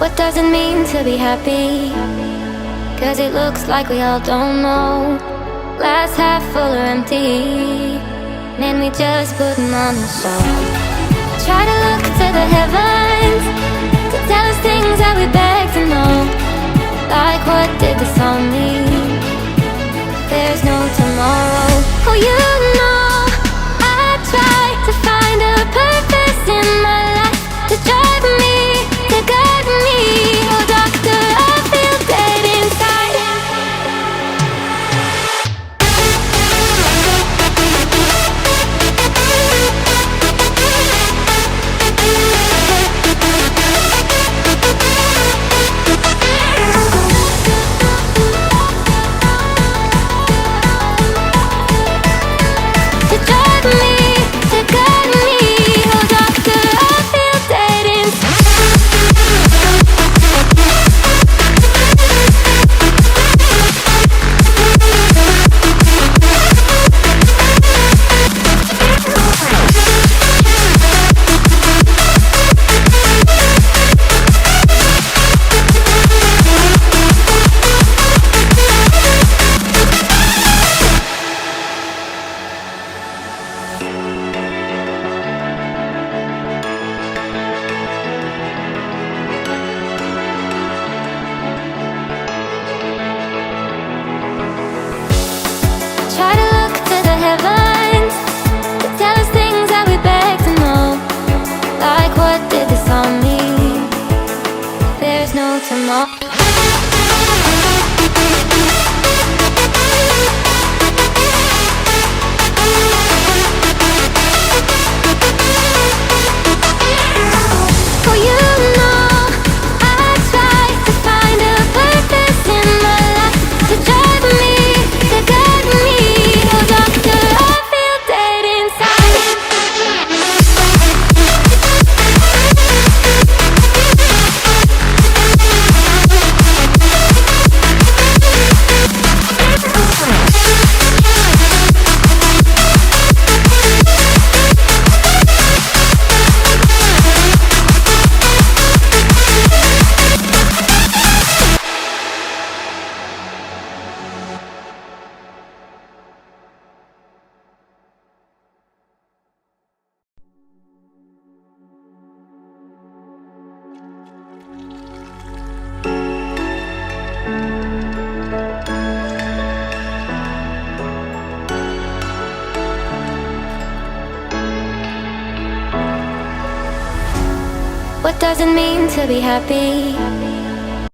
What does it mean to be happy? Cause it looks like we all don't know. Glass half full or empty, man, we just putting on a show. Try to look to the heavens to tell us things that we beg to know. Like what did the song mean? There's no tomorrow. Oh, you know I try to find a purpose in my life to drive me, to guide me. Oh, doctor, I feel dead inside. To drive me, to guide me. Oh, doctor, I feel dead inside. Try to look to the heavens to tell us things that we beg to know. Like what did the song mean? There's no tomorrow. Oh, you know I try to find a purpose in my life to drive me, to guide me. Oh, doctor, I feel dead inside. What does it mean to be happy?